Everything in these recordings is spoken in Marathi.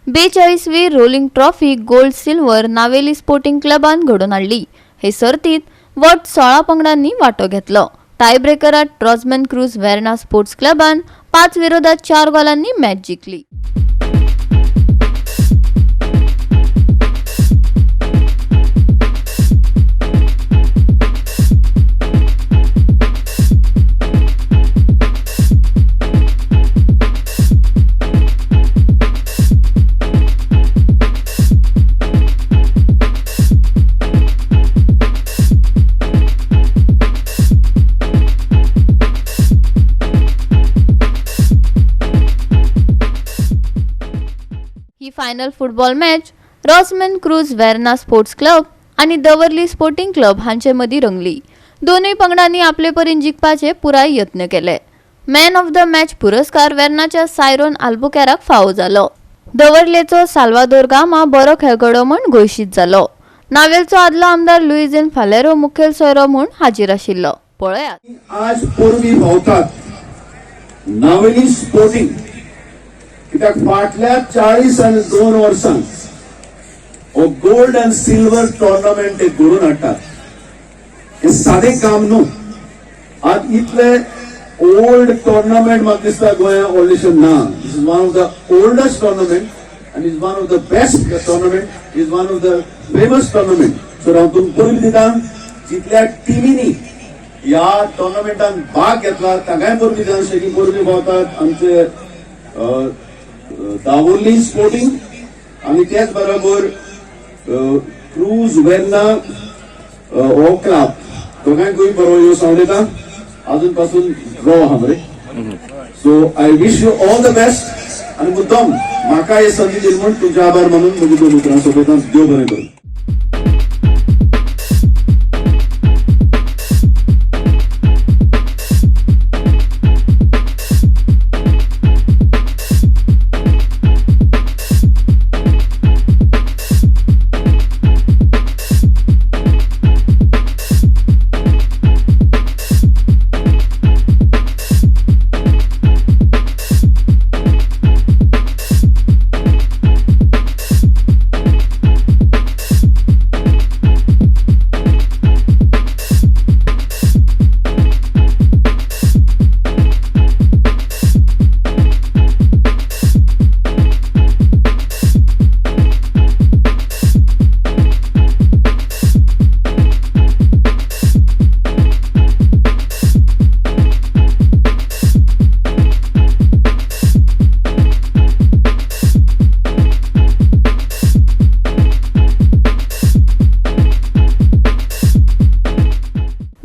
42वी रोलिंग ट्रॉफी गोल्ड सिल्वर नावेली स्पोर्टिंग क्लबान घडोवन हाडली। हे सर्तीत वट 16 पंगडांनी वांटो घेतलो। टाय ब्रेकरात रॉसमॅन क्रूज वेर्ना स्पोर्ट्स क्लबान 5-4 गोलांनी मॅच जिखली। ही final football match Rossman Cruz Verna sports club आणि दवरली स्पोर्टिंग क्लब हांचे मदीं रंगली। दोनूय पंगडांनी आपले परीन जिखपाचे पुराय यत्न केले। मॅन ऑफ द मॅच पुरस्कार वेर्नाच्या सायरोन आल्बुकेराक फावो जालो। दवरलेचो साल्वादोर गामा बरो खेळगडो म्हूण घोषीत जालो। नावेलचो आदलो आमदार लुइझेन फालेरो मुखेल सोयरो म्हूण हाजीर आशिल्लो। पळयात आज पूर्वी भोवतात नावेली स्पोर्टिंग कित्याक फाटल्या 42 वर्सां गोल्ड एंड सिल्वर टोर्नामेंट एक घडोवन हाडटात। हे सादें काम न्हू। आज इतले ओल्ड टोर्नामेंट म्हाका दिसता गोंयांत व्हडलेशें ना। This is one of the oldest tournament and is one of the best tournament, is one of the famous tournament. So हांव तुमकां परबी दिता, जितल्या टिमींनी ह्या टोर्नामेंटान भाग घेतला तांकांय परबी दिता। शेकी परबी भोंवतात आमचे दावोर्ली स्पोर्टिंग आणि त्याच बरोबर क्रूज वेर्ना हो क्लब दोगांयकूय बरो ह्यो सांगता अजून पासून ड्रॉ आहा मरे। So I wish you all the best आणि मुद्दाम म्हाका हे संदी दिली म्हणून तुमचे आभार मानून म्हजी दोन उतरां सोंपयता। देव बरें करूं।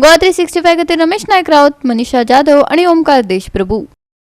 GOA365 खातीर रमेश नायक रावत, मनीषा जाधव आणि ओमकार देशप्रभू।